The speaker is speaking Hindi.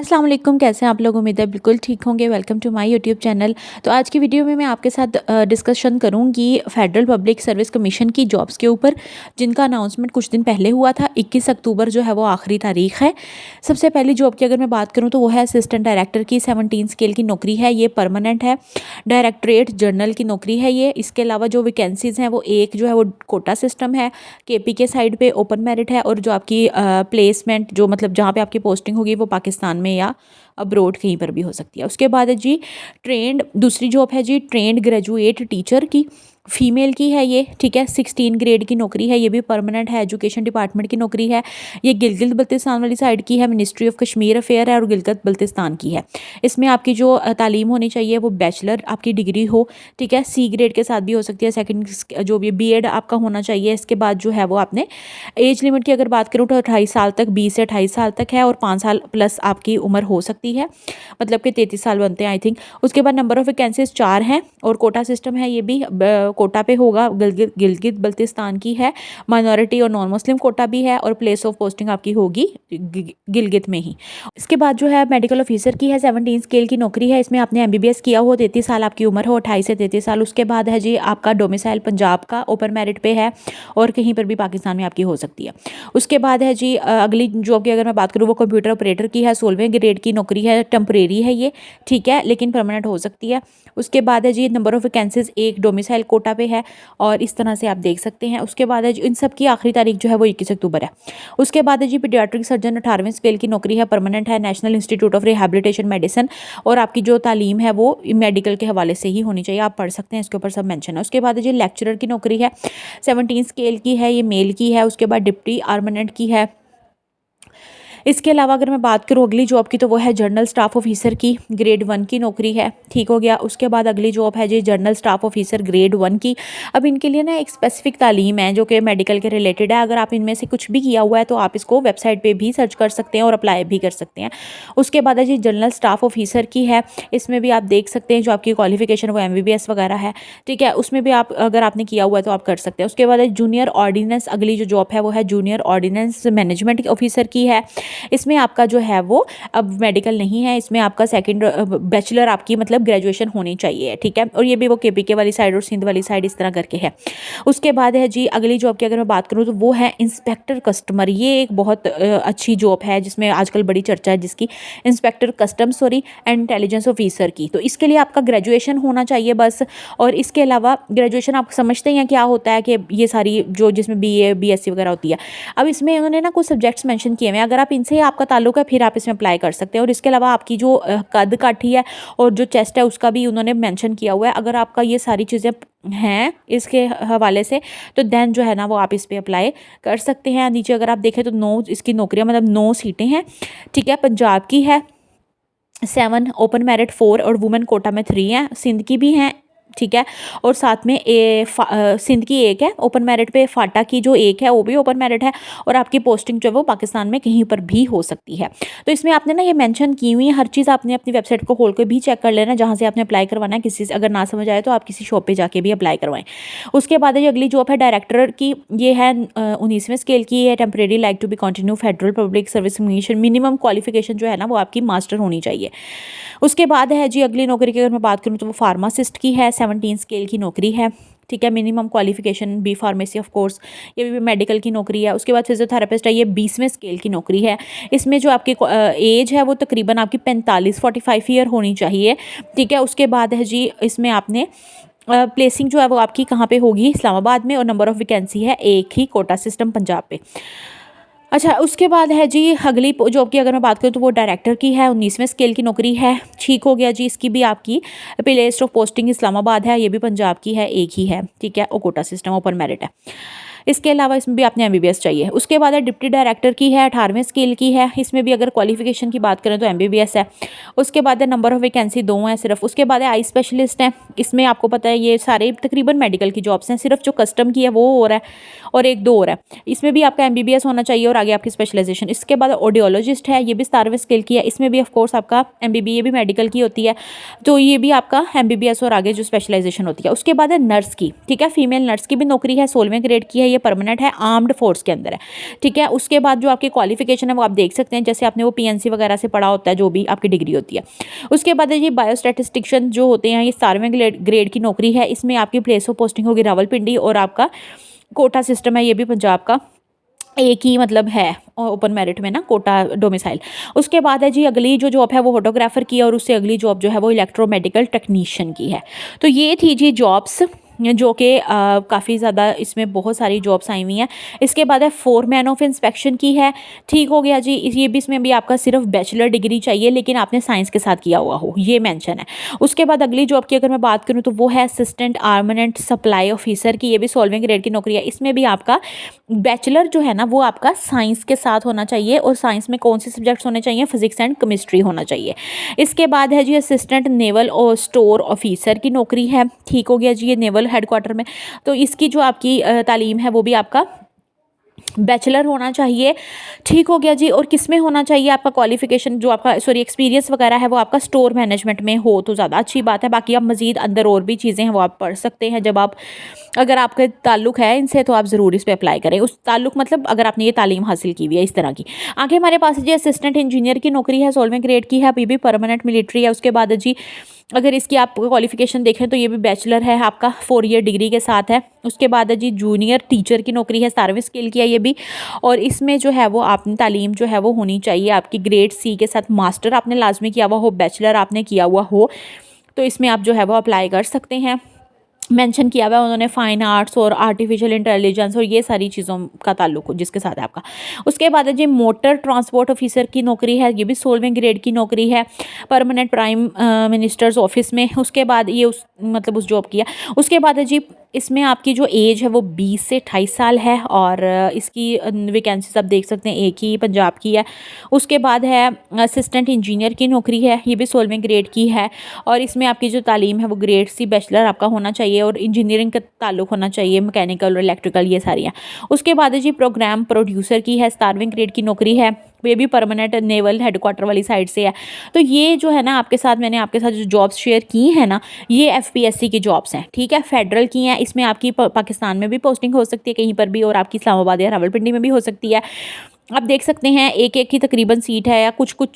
अस्सलाम वालेकुम, कैसे हैं आप लोग। उम्मीद है बिल्कुल ठीक होंगे। Welcome to my YouTube channel. तो आज की वीडियो में मैं आपके साथ डिस्कशन करूंगी फेडरल पब्लिक सर्विस कमीशन की जॉब्स के ऊपर, जिनका अनाउंसमेंट कुछ दिन पहले हुआ था। 21 अक्टूबर जो है वो आखिरी तारीख है। सबसे पहली जॉब की अगर मैं बात करूँ तो वो है असिस्टेंट डायरेक्टर की। 17 स्केल की नौकरी है, ये परमानेंट है। डायरेक्टरेट जनरल की नौकरी है ये। इसके अलावा जो वैकेंसीज़ हैं वो एक जो है वो कोटा सिस्टम है, केपी के साइड पे ओपन मेरिट है, और जो आपकी प्लेसमेंट जो मतलब जहाँ पे आपकी पोस्टिंग होगी वो पाकिस्तान में या अब्रोड कहीं पर भी हो सकती है। उसके बाद है जी ट्रेंड, दूसरी जॉब है जी ट्रेंड ग्रेजुएट टीचर की, फीमेल की है ये। ठीक है, 16 ग्रेड की नौकरी है, ये भी परमानेंट है, एजुकेशन डिपार्टमेंट की नौकरी है। ये गिलगित बल्तिस्तान वाली साइड की है, मिनिस्ट्री ऑफ कश्मीर अफेयर है और गिलगित बल्तिस्तान की है। इसमें आपकी जो तालीम होनी चाहिए वो बैचलर आपकी डिग्री हो। ठीक है, सी ग्रेड के साथ भी हो सकती है, सेकंड जो भी बीएड आपका होना चाहिए। इसके बाद जो है वो आपने एज लिमिट की अगर बात करूँ तो 28 साल तक, 20 से 28 साल तक है, और 5 साल प्लस आपकी उम्र हो सकती है, मतलब कि 33 साल बनते हैं आई थिंक। उसके बाद नंबर ऑफ वैकेंसीज 4 हैं, और कोटा सिस्टम है, ये भी कोटा पे होगा। गिलगित बल्तिस्तान की है, माइनॉरिटी और नॉन मुस्लिम कोटा भी है, और प्लेस ऑफ पोस्टिंग आपकी होगी गिलगित में ही। इसके बाद जो है मेडिकल ऑफिसर की है, 17 स्केल की नौकरी है। इसमें आपने एमबीबीएस किया हो, 33 साल आपकी उम्र हो, 28 से 33 साल। उसके बाद है जी आपका डोमिसाइल पंजाब का ओपन मेरिट पे है, और कहीं पर भी पाकिस्तान में आपकी हो सकती है। उसके बाद है जी अगली जॉब की अगर मैं बात करूँ वो कंप्यूटर ऑपरेटर की है, 16वें ग्रेड की नौकरी है, टेम्परेरी है ये। ठीक है, लेकिन परमानेंट हो सकती है। उसके बाद है जी नंबर ऑफ वैकेंसीज एक डोमिसाइल कोटा पे है, और इस तरह से आप देख सकते हैं। उसके बाद है जी इन सब की आखिरी तारीख जो है वो 21 अक्टूबर है। उसके बाद है जी पीडियाट्रिक सर्जन 18वें स्केल की नौकरी है, परमानेंट है, national institute of rehabilitation medicine, और आपकी जो तालीम है वो मेडिकल के हवाले से ही होनी चाहिए, आप पढ़ सकते हैं, इसके ऊपर सब मेंशन है। उसके बाद है जी लेक्चरर की नौकरी है, 17 स्केल की है, ये मेल की है। उसके बाद डिप्टी आर्मानेंट की है। इसके अलावा अगर मैं बात करूँ अगली जॉब की तो वो है जनरल स्टाफ ऑफिसर की, ग्रेड 1 की नौकरी है। ठीक हो गया। उसके बाद अगली जॉब है जी जनरल स्टाफ ऑफिसर ग्रेड 1 की। अब इनके लिए ना एक स्पेसिफिक तालीम है जो कि मेडिकल के रिलेटेड है। अगर आप इनमें से कुछ भी किया हुआ है तो आप इसको वेबसाइट पर भी सर्च कर सकते हैं और अप्लाई भी कर सकते हैं। उसके बाद है जी जनरल स्टाफ ऑफिसर की है, इसमें भी आप देख सकते हैं जो आपकी क्वालिफिकेशन वो एमबीबीएस वगैरह है। ठीक है, उसमें भी आप अगर आपने किया हुआ है तो आप कर सकते हैं। उसके बाद जूनियर ऑर्डिनेंस, अगली जो जॉब है वो है जूनियर ऑर्डिनेंस मैनेजमेंट ऑफिसर की है। इसमें आपका जो है वो अब मेडिकल नहीं है, इसमें आपका सेकंड बैचलर आपकी मतलब ग्रेजुएशन होनी चाहिए। ठीक है, और ये भी वो केपीके वाली साइड और सिंध वाली साइड इस तरह करके है। उसके बाद है जी अगली जॉब की अगर मैं बात करूँ तो वो है इंस्पेक्टर कस्टमर। ये एक बहुत अच्छी जॉब है जिसमें आजकल बड़ी चर्चा है जिसकी, inspector custom sorry and intelligence officer की। तो इसके लिए आपका ग्रेजुएशन होना चाहिए बस, और इसके अलावा ग्रेजुएशन आप समझते हैं क्या होता है कि ये सारी जो जिसमें बीए बीएससी वगैरह होती है। अब इसमें उन्होंने ना कुछ सब्जेक्ट्स मेंशन किए हुए हैं, अगर आप इनसे आपका ताल्लुक है फिर आप इसमें अप्लाई कर सकते हैं। और इसके अलावा आपकी जो कद काठी है और जो चेस्ट है उसका भी उन्होंने मेंशन किया हुआ है। अगर आपका ये सारी चीज़ें हैं इसके हवाले से तो देन जो है ना वो आप इस पर अप्लाई कर सकते हैं। नीचे अगर आप देखें तो 9 इसकी नौकरियां मतलब 9 सीटें हैं। ठीक है, पंजाब की है 7, ओपन मेरिट 4 और वुमेन कोटा में 3 हैं, सिंध की भी हैं। ठीक है, और साथ में सिंध की एक है ओपन मेरिट पे, फाटा की जो एक है वो भी ओपन मेरिट है, और आपकी पोस्टिंग जो है वो पाकिस्तान में कहीं पर भी हो सकती है। तो इसमें आपने ना ये मेंशन की हुई है हर चीज़, आपने अपनी वेबसाइट को खोल के भी चेक कर लेना जहाँ से आपने अप्लाई करवाना है। किसी से अगर ना समझ आए तो आप किसी शॉप पर जाके भी अप्लाई करवाएं। उसके बाद ये अगली जॉब है डायरेक्टर की, ये है 19वें स्केल की है, temporary like to be continue federal public service commission. Minimum qualification जो है ना वो आपकी मास्टर होनी चाहिए। उसके बाद है जी अगली नौकरी की अगर मैं बात करूँ तो वो फार्मासिस्ट की है, 17 स्केल की नौकरी है। ठीक है, minimum qualification B pharmacy of course, ये भी मेडिकल की नौकरी है। उसके बाद फिजियोथेरेपिस्ट है, ये 20वें स्केल की नौकरी है। इसमें जो आपकी एज है वो तकरीबन आपकी 45 ईयर होनी चाहिए। ठीक है, उसके बाद है जी इसमें आपने प्लेसिंग जो है वो आपकी कहाँ पे होगी, इस्लामाबाद में, और नंबर ऑफ वैकेंसी है एक ही, कोटा सिस्टम पंजाब पे। अच्छा, उसके बाद है जी अगली जॉब की अगर मैं बात करूँ तो वो डायरेक्टर की है, 19वें स्केल की नौकरी है। ठीक हो गया जी, इसकी भी आपकी प्लेस ऑफ पोस्टिंग इस्लामाबाद है, ये भी पंजाब की है, एक ही है। ठीक है, और कोटा सिस्टम ओपन मेरिट है। इसके अलावा इसमें भी आपने एमबीबीएस चाहिए। उसके बाद है डिप्टी डायरेक्टर की है, 18वें स्केल की है, इसमें भी अगर क्वालिफिकेशन की बात करें तो एमबीबीएस है। उसके बाद है नंबर ऑफ वैकेंसी 2 हैं सिर्फ। उसके बाद है आई स्पेशलिस्ट है, इसमें आपको पता है ये सारे तकरीबन मेडिकल की जॉब्स हैं, सिर्फ जो कस्टम की है वो और है, और एक 2 और है। इसमें भी आपका एमबीबीएस होना चाहिए और आगे आपकी स्पेशलाइजेशन। इसके बाद ऑडियोलॉजिस्ट है, ये भी 17वें स्केल की है, इसमें भी ऑफकोर्स आपका एमबीबी, ये भी मेडिकल की होती है, तो ये भी आपका एमबीबीएस और आगे जो स्पेशलाइजेशन होती है। उसके बाद है नर्स की। ठीक है, फीमेल नर्स की भी नौकरी है, 16वें ग्रेड की है, ये परमानेंट है, आर्म्ड फोर्स के अंदर है, ठीक है। उसके बाद जो आपकी क्वालिफिकेशन है वो आप देख सकते हैं, जैसे आपने वो पीएनसी वगैरह से पढ़ा होता है, जो भी आपकी डिग्री होती है। उसके बाद ये बायोस्टैटिस्टिशियन जो होते हैं, ये 17वें ग्रेड की नौकरी है। इसमें आपकी प्लेस ऑफ पोस्टिंग होगी रावलपिंडी, और आपका कोटा सिस्टम है, ये भी पंजाब का एक ही मतलब है ओपन मेरिट में ना, कोटा डोमिसाइल। उसके बाद है जी अगली जो जॉब है वो फोटोग्राफर की है, और उससे अगली जॉब जो है वो इलेक्ट्रोमेडिकल टेक्नीशियन की है। तो ये थी जी जॉब्स, जो कि काफ़ी ज़्यादा इसमें बहुत सारी जॉब्स आई हुई हैं। इसके बाद है फोरमैन ऑफ इंस्पेक्शन की है, ठीक हो गया जी। ये भी, इसमें भी आपका सिर्फ बैचलर डिग्री चाहिए, लेकिन आपने साइंस के साथ किया हुआ हो, ये मेंशन है। उसके बाद अगली जॉब की अगर मैं बात करूँ तो वो है असिस्टेंट आर्मामेंट सप्लाई ऑफिसर की, ये भी 16वें ग्रेड की नौकरी है। इसमें भी आपका बैचलर जो है ना वो आपका साइंस के साथ होना चाहिए, और साइंस में कौन से सब्जेक्ट्स होने चाहिए, फिजिक्स एंड केमिस्ट्री होना चाहिए। इसके बाद है जी असिस्टेंट नेवल और स्टोर ऑफिसर की नौकरी है, ठीक हो गया जी, ये नेवल हेडक्वार्टर में। तो इसकी जो आपकी तालीम है वो भी आपका बैचलर होना चाहिए, ठीक हो गया जी। और किस में होना चाहिए आपका क्वालिफिकेशन, जो आपका एक्सपीरियंस वगैरह है वो आपका स्टोर मैनेजमेंट में हो तो ज़्यादा अच्छी बात है। बाकी आप मज़ीद अंदर और भी चीज़ें हैं वो आप पढ़ सकते हैं, जब आप, अगर आपके ताल्लुक है इनसे तो आप ज़रूर इस पर अप्लाई करें। उस ताल्लुक मतलब अगर आपने ये तालीम हासिल की हुई है इस तरह की। आगे हमारे पास जी असिस्टेंट इंजीनियर की नौकरी है, 16वें ग्रेड की है, ये भी परमानेंट मिलिट्री है। उसके बाद जी अगर इसकी आप क्वालिफिकेशन देखें तो ये भी बैचलर है आपका, 4 ईयर डिग्री के साथ है। उसके बाद जी जूनियर टीचर की नौकरी है, 17वें स्केल की है ये भी, और इसमें जो है वो आपने तालीम जो है वो होनी चाहिए आपकी ग्रेड सी के साथ, मास्टर आपने लाजमी किया हुआ हो, बैचलर आपने किया हुआ हो, तो इसमें आप जो है वो अप्लाई कर सकते हैं। मेंशन किया हुआ है उन्होंने फाइन आर्ट्स और आर्टिफिशियल इंटेलिजेंस और ये सारी चीज़ों का ताल्लुक हो जिसके साथ है आपका। उसके बाद है जी मोटर ट्रांसपोर्ट ऑफिसर की नौकरी है, ये भी 16वें ग्रेड की नौकरी है, परमानेंट प्राइम मिनिस्टर्स ऑफिस में। उसके बाद ये उस जॉब की है। उसके बाद है जी इसमें आपकी जो एज है वो 20 से 28 साल है, और इसकी वैकेंसीज आप देख सकते हैं, एक ही पंजाब की है। उसके बाद है असिस्टेंट इंजीनियर की नौकरी है, ये भी 16वें ग्रेड की है, और इसमें आपकी जो तालीम है वो ग्रेड सी बैचलर आपका होना चाहिए, और इंजीनियरिंग का ताल्लुक होना चाहिए, मैकेनिकल और इलेक्ट्रिकल ये सारी हैं। उसके बाद जी प्रोग्राम प्रोड्यूसर की है, 17वें ग्रेड की नौकरी है, ये भी परमानेंट नेवल हेडक्वार्टर वाली साइड से है। तो ये जो है ना मैंने आपके साथ जो जॉब्स शेयर की है ना, ये एफपीएससी की जॉब्स हैं, ठीक है, फेडरल की हैं। इसमें आपकी पाकिस्तान में भी पोस्टिंग हो सकती है कहीं पर भी, और आपकी इस्लामाबाद या रावलपिंडी में भी हो सकती है। आप देख सकते हैं एक एक की तकरीबन सीट है, या कुछ कुछ